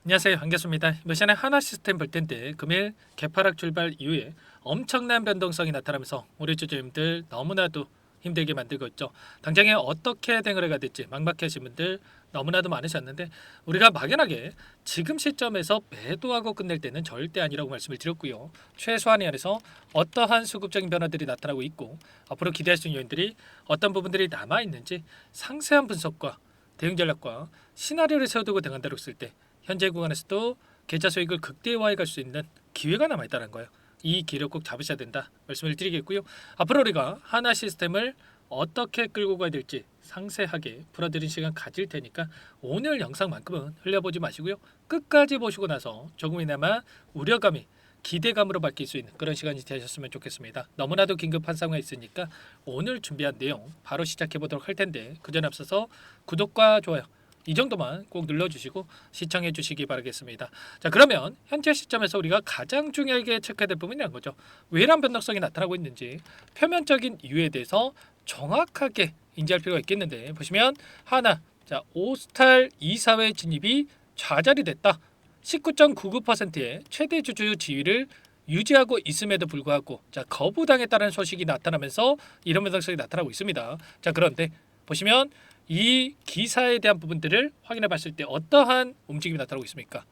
안녕하세요. 반갑습니다. 이번 시간에 하나시스템 볼 텐데 금일 개파락 출발 이후에 엄청난 변동성이 나타나면서 우리 주주님들 너무나도 힘들게 만들고 있죠. 당장에 어떻게 대응을 해야 될지 막막하신 분들 너무나도 많으셨는데 우리가 막연하게 지금 시점에서 매도하고 끝낼 때는 절대 아니라고 말씀을 드렸고요. 최소한에 한해서 어떠한 수급적인 변화들이 나타나고 있고 앞으로 기대할 수 있는 요인들이 어떤 부분들이 남아있는지 상세한 분석과 대응 전략과 시나리오를 세워두고 대응한다고 했을 때 현재 구간에서도 계좌 수익을 극대화해 갈 수 있는 기회가 남아 있다는 거예요. 이 기회를 꼭 잡으셔야 된다 말씀을 드리겠고요. 앞으로 우리가 하나 시스템을 어떻게 끌고 가야 될지 상세하게 풀어드린 시간 가질 테니까 오늘 영상만큼은 흘려보지 마시고요. 끝까지 보시고 나서 조금이나마 우려감이 기대감으로 바뀔 수 있는 그런 시간이 되셨으면 좋겠습니다. 너무나도 긴급한 상황이 있으니까 오늘 준비한 내용 바로 시작해 보도록 할 텐데 그 전에 앞서서 구독과 좋아요 이 정도만 꼭 눌러주시고 시청해 주시기 바라겠습니다. 자, 그러면 현재 시점에서 우리가 가장 중요하게 체크해야 될 부분이란 거죠. 왜 이런 변동성이 나타나고 있는지 표면적인 이유에 대해서 정확하게 인지할 필요가 있겠는데 보시면 하나, 자, 오스탈 이사회 진입이 좌절이 됐다. 19.99%의 최대 주주 지위를 유지하고 있음에도 불구하고 자, 거부당했다는 소식이 나타나면서 이런 변동성이 나타나고 있습니다. 자, 그런데 보시면 이 기사에 대한 부분들을 확인해 봤을 때 어떠한 움직임이 나타나고 있습니까?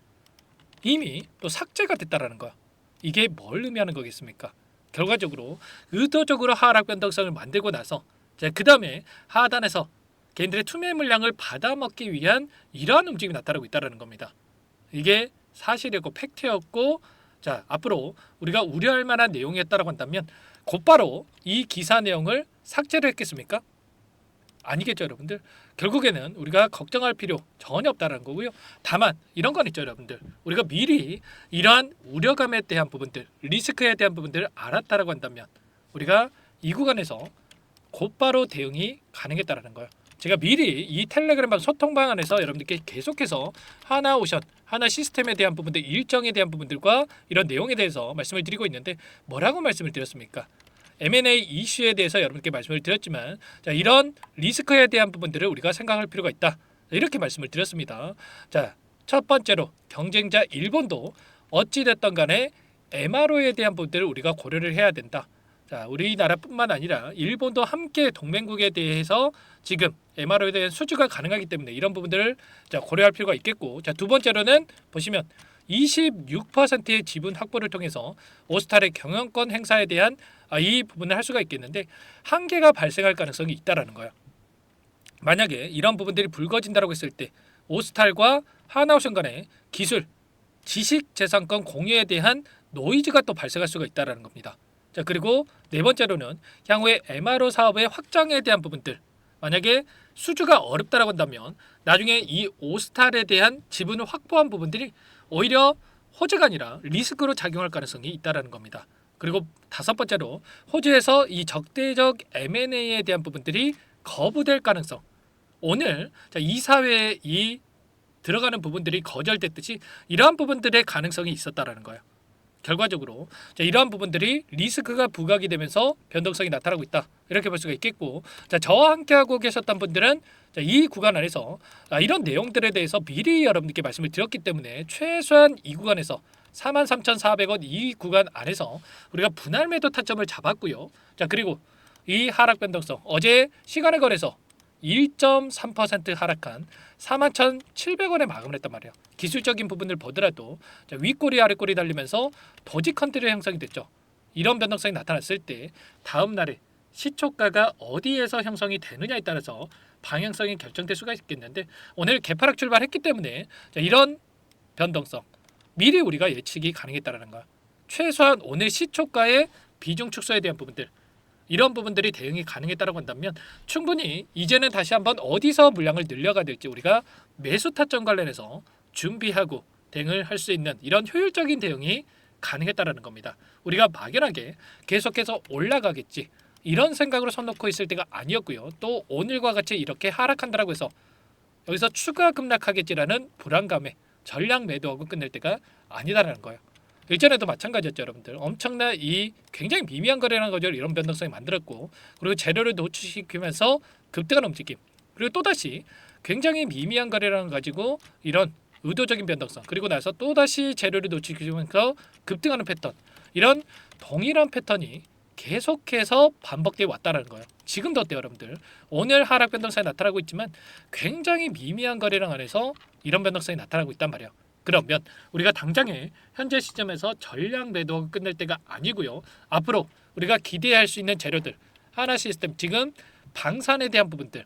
이미 또 삭제가 됐다라는 거야. 이게 뭘 의미하는 거겠습니까? 결과적으로 의도적으로 하락 변동성을 만들고 나서 그 다음에 하단에서 개인들의 투매 물량을 받아먹기 위한 이러한 움직임이 나타나고 있다는 겁니다. 이게 사실이었고 팩트였고 자 앞으로 우리가 우려할 만한 내용이었다고 한다면 곧바로 이 기사 내용을 삭제를 했겠습니까? 아니겠죠 여러분들. 결국에는 우리가 걱정할 필요 전혀 없다는 거고요. 다만 이런 건 있죠 여러분들. 우리가 미리 이러한 우려감에 대한 부분들 리스크에 대한 부분들을 알았다라고 한다면 우리가 이 구간에서 곧바로 대응이 가능했다라는 거예요. 제가 미리 이 텔레그램 소통방 안에서 여러분들께 계속해서 하나오션 하나 시스템에 대한 부분들 일정에 대한 부분들과 이런 내용에 대해서 말씀을 드리고 있는데 뭐라고 말씀을 드렸습니까? M&A 이슈에 대해서 여러분께 말씀을 드렸지만 자, 이런 리스크에 대한 부분들을 우리가 생각할 필요가 있다. 이렇게 말씀을 드렸습니다. 자, 첫 번째로 경쟁자 일본도 어찌됐든 간에 MRO에 대한 부분들을 우리가 고려를 해야 된다. 자, 우리나라뿐만 아니라 일본도 함께 동맹국에 대해서 지금 MRO에 대한 수주가 가능하기 때문에 이런 부분들을 자, 고려할 필요가 있겠고 자, 두 번째로는 보시면 26%의 지분 확보를 통해서 오스탈의 경영권 행사에 대한 이 부분을 할 수가 있겠는데 한계가 발생할 가능성이 있다라는 거예요. 만약에 이런 부분들이 불거진다라고 했을 때 오스탈과 하나오션 간의 기술, 지식 재산권 공유에 대한 노이즈가 또 발생할 수가 있다라는 겁니다. 자, 그리고 네 번째로는 향후에 MRO 사업의 확장에 대한 부분들 만약에 수주가 어렵다라고 한다면 나중에 이 오스탈에 대한 지분을 확보한 부분들이 오히려 호재가 아니라 리스크로 작용할 가능성이 있다라는 겁니다. 그리고 다섯 번째로 호주에서 이 적대적 M&A에 대한 부분들이 거부될 가능성. 오늘 이사회에 이 들어가는 부분들이 거절됐듯이 이러한 부분들의 가능성이 있었다라는 거예요. 결과적으로 이러한 부분들이 리스크가 부각이 되면서 변동성이 나타나고 있다. 이렇게 볼 수가 있겠고 저와 함께하고 계셨던 분들은 이 구간 안에서 이런 내용들에 대해서 미리 여러분들께 말씀을 드렸기 때문에 최소한 이 구간에서 43,400원 이 구간 안에서 우리가 분할 매도 타점을 잡았고요. 자, 그리고 이 하락 변동성 어제 시간에 걸해서 1.3% 하락한 41,700원에 마감을 했단 말이에요. 기술적인 부분을 보더라도 윗꼬리 아랫꼬리 달리면서 도지 컨트리 형성이 됐죠. 이런 변동성이 나타났을 때 다음 날에 시초가가 어디에서 형성이 되느냐에 따라서 방향성이 결정될 수가 있겠는데 오늘 개파락 출발했기 때문에 이런 변동성 미리 우리가 예측이 가능했다는 거야. 최소한 오늘 시초가의 비중 축소에 대한 부분들 이런 부분들이 대응이 가능했다고 한다면 충분히 이제는 다시 한번 어디서 물량을 늘려가야 될지 우리가 매수 타점 관련해서 준비하고 대응을 할 수 있는 이런 효율적인 대응이 가능했다는 겁니다. 우리가 막연하게 계속해서 올라가겠지 이런 생각으로 손 놓고 있을 때가 아니었고요. 또 오늘과 같이 이렇게 하락한다고 해서 여기서 추가 급락하겠지라는 불안감에 전량 매도하고 끝낼 때가 아니다라는 거예요. 일전에도 마찬가지였죠 여러분들. 엄청난 이 굉장히 미미한 거래라는 거죠. 이런 변동성이 만들었고 그리고 재료를 노출시키면서 급등한 움직임 그리고 또다시 굉장히 미미한 거래라는 가지고 이런 의도적인 변동성, 그리고 나서 또다시 재료를 놓치면서 급등하는 패턴, 이런 동일한 패턴이 계속해서 반복되어 왔다는 거예요. 지금도 어때요, 여러분들? 오늘 하락 변동성이 나타나고 있지만 굉장히 미미한 거래량 안에서 이런 변동성이 나타나고 있단 말이에요. 그러면 우리가 당장에 현재 시점에서 전량 매도가 끝낼 때가 아니고요. 앞으로 우리가 기대할 수 있는 재료들, 하나 시스템, 지금 방산에 대한 부분들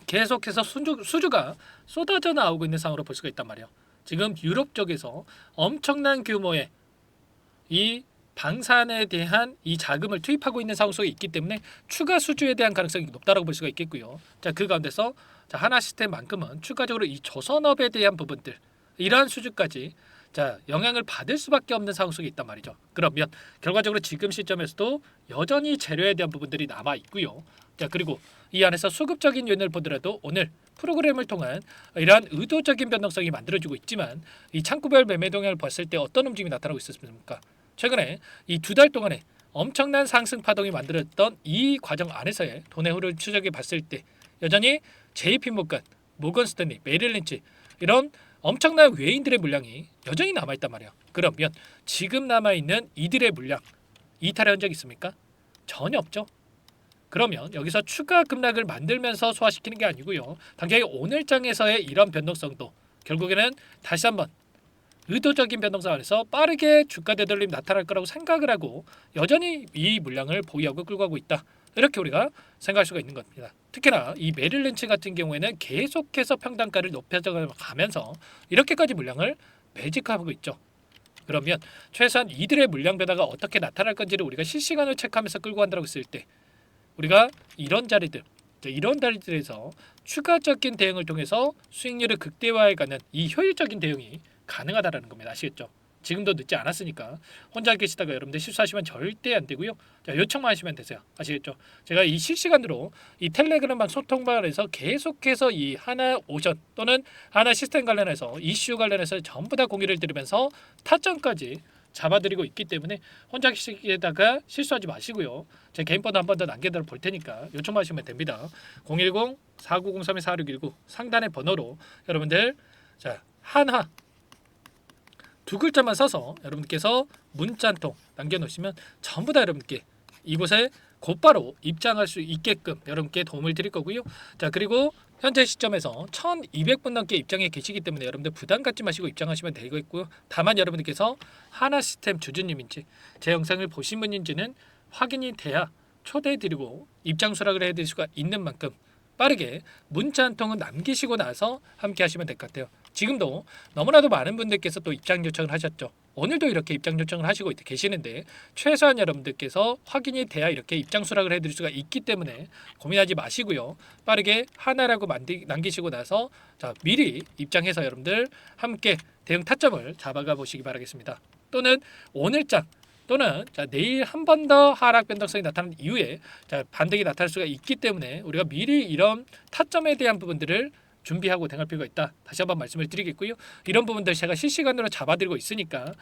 계속해서 수주가 쏟아져 나오고 있는 상황으로 볼 수가 있단 말이에요. 지금 유럽 쪽에서 엄청난 규모의 이 방산에 대한 이 자금을 투입하고 있는 상황 속에 있기 때문에 추가 수주에 대한 가능성이 높다라고 볼 수가 있겠고요. 자, 그 가운데서 하나 시스템만큼은 추가적으로 이 조선업에 대한 부분들, 이러한 수주까지 영향을 받을 수밖에 없는 상황 속에 있단 말이죠. 그러면 결과적으로 지금 시점에서도 여전히 재료에 대한 부분들이 남아 있고요. 자, 그리고 이 안에서 수급적인 요인을 보더라도 오늘 프로그램을 통한 이러한 의도적인 변동성이 만들어지고 있지만 이 창구별 매매 동향을 봤을 때 어떤 움직임이 나타나고 있었습니까? 최근에 이 2달 동안에 엄청난 상승 파동이 만들었던 이 과정 안에서의 돈의 흐름을 추적해 봤을 때 여전히 JP모건, 모건스탠리, 메릴린치 이런 엄청난 외인들의 물량이 여전히 남아있단 말이에요. 그러면 지금 남아있는 이들의 물량 이탈한 적 있습니까? 전혀 없죠. 그러면 여기서 추가 급락을 만들면서 소화시키는 게 아니고요. 당장의 오늘장에서의 이런 변동성도 결국에는 다시 한번 의도적인 변동성 안에서 빠르게 주가 되돌림이 나타날 거라고 생각을 하고 여전히 이 물량을 보유하고 끌고 가고 있다. 이렇게 우리가 생각할 수가 있는 겁니다. 특히나 이 메릴린치 같은 경우에는 계속해서 평단가를 높여져 가면서 이렇게까지 물량을 매집하고 있죠. 그러면 최소한 이들의 물량 변화가 어떻게 나타날 건지를 우리가 실시간으로 체크하면서 끌고 간다고 했을 때 우리가 이런 자리들에서 추가적인 대응을 통해서 수익률을 극대화해가는 이 효율적인 대응이 가능하다라는 겁니다. 아시겠죠? 지금도 늦지 않았으니까 혼자 계시다가 여러분들 실수하시면 절대 안 되고요. 자, 요청만 하시면 되세요. 아시겠죠? 제가 이 실시간으로 이 텔레그램방 소통방에서 계속해서 이 하나 오션 또는 하나 시스템 관련해서 이슈 관련해서 전부 다 공유를 드리면서 타점까지 잡아드리고 있기 때문에 혼자 계시다가 실수하지 마시고요. 제 개인 번호 한 번 더 남겨드려 볼 테니까 요청만 하시면 됩니다. 010-4903-4619 상단의 번호로 여러분들 한화 두 글자만 써서 여러분께서 문자 한 통 남겨놓으시면 전부 다 여러분께 이곳에 곧바로 입장할 수 있게끔 여러분께 도움을 드릴 거고요. 자, 그리고 현재 시점에서 1200분 넘게 입장해 계시기 때문에 여러분들 부담 갖지 마시고 입장하시면 되겠고요. 다만 여러분들께서 하나 시스템 주주님인지 제 영상을 보신 분인지는 확인이 돼야 초대해드리고 입장 수락을 해드릴 수가 있는 만큼 빠르게 문자 한 통은 남기시고 나서 함께 하시면 될 것 같아요. 지금도 너무나도 많은 분들께서 또 입장 요청을 하셨죠. 오늘도 이렇게 입장 요청을 하시고 계시는데 최소한 여러분들께서 확인이 돼야 이렇게 입장 수락을 해드릴 수가 있기 때문에 고민하지 마시고요. 빠르게 하나라고 남기시고 나서 미리 입장해서 여러분들 함께 대응 타점을 잡아가 보시기 바라겠습니다. 또는 오늘장 또는 내일 한 번 더 하락 변동성이 나타난 이후에 반등이 나타날 수가 있기 때문에 우리가 미리 이런 타점에 대한 부분들을 준비하고 대응할 필요가 있다. 다시 한번 말씀을 드리겠고요. 이런 부분들 제가 실시간으로 잡아드리고 있으니까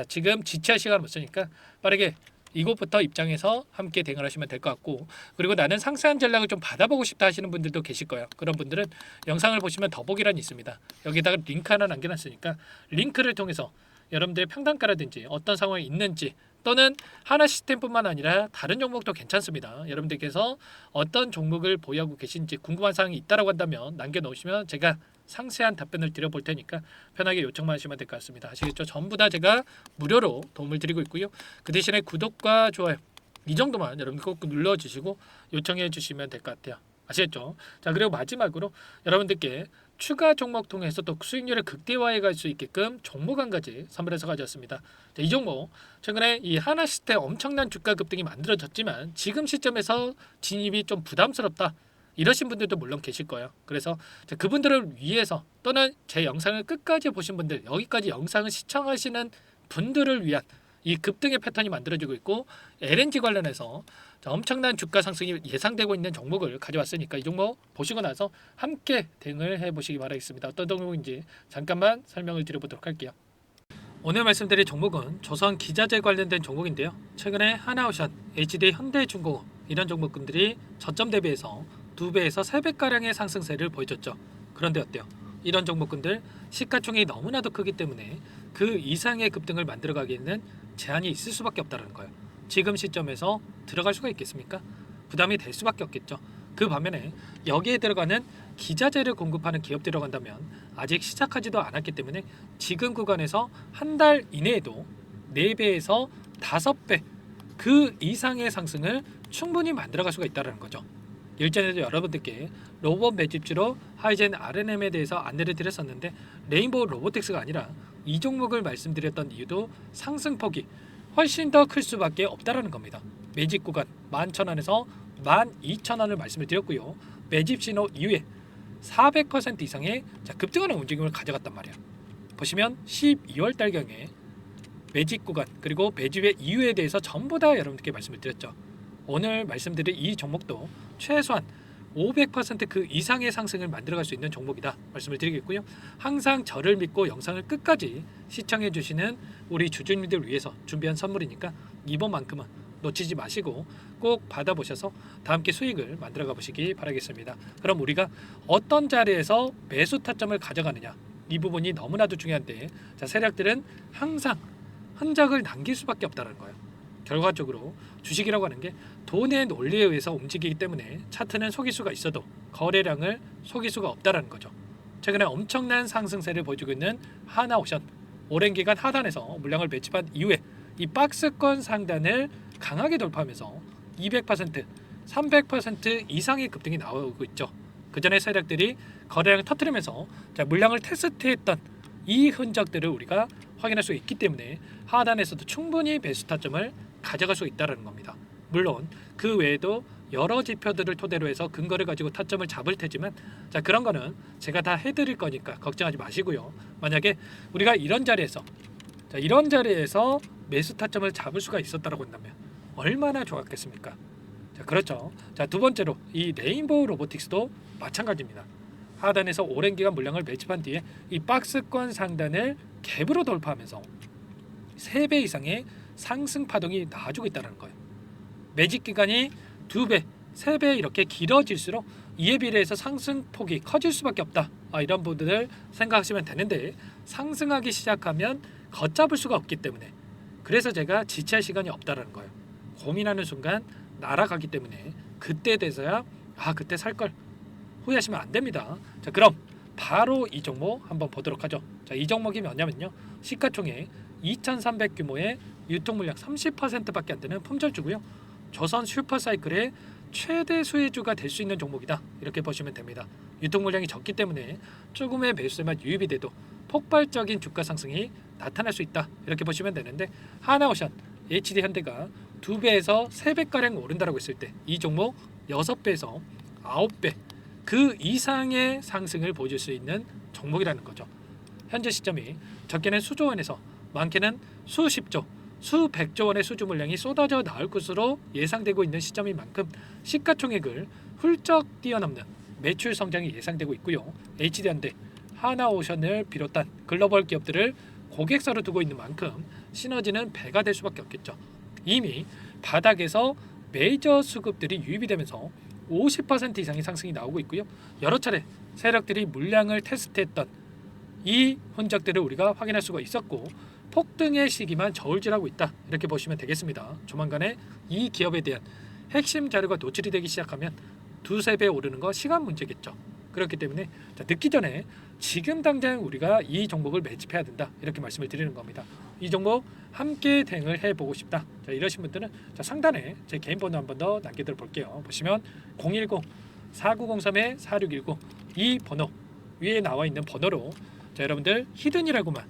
지금 지체할 시간은 없으니까 빠르게 이곳부터 입장해서 함께 대응을 하시면 될 것 같고, 그리고 나는 상세한 전략을 좀 받아보고 싶다 하시는 분들도 계실 거예요. 그런 분들은 영상을 보시면 더보기란이 있습니다. 여기다가 링크 하나 남겨놨으니까 링크를 통해서 여러분들의 평단가라든지 어떤 상황에 있는지 또는 하나 시스템뿐만 아니라 다른 종목도 괜찮습니다. 여러분들께서 어떤 종목을 보유하고 계신지 궁금한 사항이 있다라고 한다면 남겨놓으시면 제가 상세한 답변을 드려볼 테니까 편하게 요청만 하시면 될 것 같습니다. 아시겠죠? 전부 다 제가 무료로 도움을 드리고 있고요. 그 대신에 구독과 좋아요 이 정도만 여러분들 꼭 눌러주시고 요청해 주시면 될 것 같아요. 아시겠죠? 자, 그리고 마지막으로 여러분들께 추가 종목 통해서 또 수익률을 극대화해 갈 수 있게끔 종목 한 가지 선물해서 가져왔습니다. 자, 이 종목 최근에 이 하나 시스템 엄청난 주가 급등이 만들어졌지만 지금 시점에서 진입이 좀 부담스럽다 이러신 분들도 물론 계실 거예요. 그래서 그분들을 위해서 또는 제 영상을 끝까지 보신 분들, 여기까지 영상을 시청하시는 분들을 위한 이 급등의 패턴이 만들어지고 있고 LNG 관련해서 엄청난 주가 상승이 예상되고 있는 종목을 가져왔으니까 이 종목 보시고 나서 함께 대응을 해보시기 바라겠습니다. 어떤 종목인지 잠깐만 설명을 드려보도록 할게요. 오늘 말씀드릴 종목은 조선 기자재 관련된 종목인데요. 최근에 하나오션, HD 현대중공업 이런 종목군들이 저점 대비해서 2배에서 3배가량의 상승세를 보여줬죠. 그런데 어때요? 이런 종목군들 시가총액이 너무나도 크기 때문에 그 이상의 급등을 만들어가기에는 제한이 있을 수밖에 없다는 거예요. 지금 시점에서 들어갈 수가 있겠습니까? 부담이 될 수밖에 없겠죠. 그 반면에 여기에 들어가는 기자재를 공급하는 기업 들어간다면 아직 시작하지도 않았기 때문에 지금 구간에서 한 달 이내에도 4배에서 5배 그 이상의 상승을 충분히 만들어갈 수가 있다는 거죠. 일전에도 여러분들께 로봇 매집주로 하이젠 RNM에 대해서 안내를 드렸었는데 레인보우 로보틱스가 아니라 이 종목을 말씀드렸던 이유도 상승폭이 훨씬 더 클 수밖에 없다라는 겁니다. 매집 구간 11,000원에서 12,000원을 말씀을 드렸고요. 매집 신호 이후에 400% 이상의 급등하는 움직임을 가져갔단 말이에요. 보시면 12월 달경에 매집 구간 그리고 매집의 이유에 대해서 전부 다 여러분들께 말씀을 드렸죠. 오늘 말씀드린 이 종목도 최소한 500%그 이상의 상승을 만들어갈 수 있는 종목이다 말씀을 드리겠고요. 항상 저를 믿고 영상을 끝까지 시청해 주시는 우리 주주님들 위해서 준비한 선물이니까 이번만큼은 놓치지 마시고 꼭 받아보셔서 다 함께 수익을 만들어가 보시기 바라겠습니다. 그럼 우리가 어떤 자리에서 매수 타점을 가져가느냐 이 부분이 너무나도 중요한데 세력들은 항상 흔적을 남길 수밖에 없다는 거예요. 결과적으로 주식이라고 하는 게 돈의 논리에 의해서 움직이기 때문에 차트는 속일 수가 있어도 거래량을 속일 수가 없다는 거죠. 최근에 엄청난 상승세를 보여주고 있는 하나오션 오랜 기간 하단에서 물량을 매집한 이후에 이 박스권 상단을 강하게 돌파하면서 200%, 300% 이상의 급등이 나오고 있죠. 그 전에 세력들이 거래량을 터뜨리면서 물량을 테스트했던 이 흔적들을 우리가 확인할 수 있기 때문에 하단에서도 충분히 매수 타점을 가져갈 수 있다는 겁니다. 물론 그 외에도 여러 지표들을 토대로 해서 근거를 가지고 타점을 잡을 테지만 그런 거는 제가 다 해드릴 거니까 걱정하지 마시고요. 만약에 우리가 이런 자리에서 매수 타점을 잡을 수가 있었다고 한다면 얼마나 좋았겠습니까? 그렇죠. 두 번째로 이 레인보우 로보틱스도 마찬가지입니다. 하단에서 오랜 기간 물량을 매집한 뒤에 이 박스권 상단을 갭으로 돌파하면서 3배 이상의 상승 파동이 나와주고 있다는 거예요. 매집 기간이 2배, 3배 이렇게 길어질수록 이에 비례해서 상승폭이 커질 수밖에 없다. 이런 부분을 생각하시면 되는데 상승하기 시작하면 걷잡을 수가 없기 때문에 그래서 제가 지체할 시간이 없다는 거예요. 고민하는 순간 날아가기 때문에 그때 돼서야 그때 살 걸 후회하시면 안 됩니다. 그럼 바로 이 종목 한번 보도록 하죠. 이 종목이 뭐냐면요. 시가총액 2,300 규모의 유통 물량 30%밖에 안 되는 품절주고요. 조선 슈퍼사이클의 최대 수혜주가 될 수 있는 종목이다. 이렇게 보시면 됩니다. 유통 물량이 적기 때문에 조금의 매수세만 유입이 돼도 폭발적인 주가 상승이 나타날 수 있다. 이렇게 보시면 되는데 하나오션, HD현대가 2배에서 3배가량 오른다라고 했을 때 이 종목 6배에서 9배 그 이상의 상승을 보여줄 수 있는 종목이라는 거죠. 현재 시점이 적게는 수조 원에서 많게는 수십조, 수백조 원의 수주 물량이 쏟아져 나올 것으로 예상되고 있는 시점인 만큼 시가총액을 훌쩍 뛰어넘는 매출 성장이 예상되고 있고요. HD현대, 하나오션을 비롯한 글로벌 기업들을 고객사로 두고 있는 만큼 시너지는 배가 될 수밖에 없겠죠. 이미 바닥에서 메이저 수급들이 유입이 되면서 50% 이상의 상승이 나오고 있고요. 여러 차례 세력들이 물량을 테스트했던 이 흔적들을 우리가 확인할 수가 있었고 폭등의 시기만 저울질하고 있다. 이렇게 보시면 되겠습니다. 조만간에 이 기업에 대한 핵심 자료가 노출이 되기 시작하면 2-3배 오르는 거 시간 문제겠죠. 그렇기 때문에 늦기 전에 지금 당장 우리가 이 종목을 매집해야 된다. 이렇게 말씀을 드리는 겁니다. 이 종목 함께 대응을 해보고 싶다. 이러신 분들은 상단에 제 개인 번호 한 번 더 남겨드려 볼게요. 보시면 010-4903-4619 이 번호 위에 나와 있는 번호로 여러분들 히든이라고만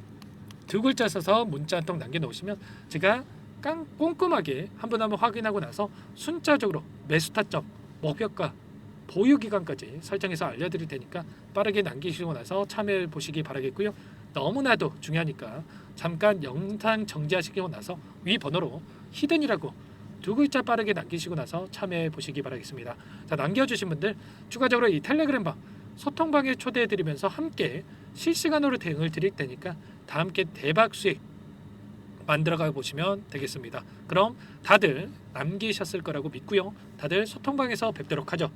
2글자 써서 문자 한 통 남겨놓으시면 제가 꼼꼼하게 한 번 확인하고 나서 순차적으로 매수 타점, 목표가, 보유 기간까지 설정해서 알려드릴 테니까 빠르게 남기시고 나서 참여해 보시기 바라겠고요. 너무나도 중요하니까 잠깐 영상 정지하시고 나서 위 번호로 히든이라고 2글자 빠르게 남기시고 나서 참여해 보시기 바라겠습니다. 남겨주신 분들 추가적으로 이 텔레그램방 소통방에 초대해 드리면서 함께 실시간으로 대응을 드릴 테니까 다 함께 대박 수익 만들어가 보시면 되겠습니다. 그럼 다들 남기셨을 거라고 믿고요. 다들 소통방에서 뵙도록 하죠.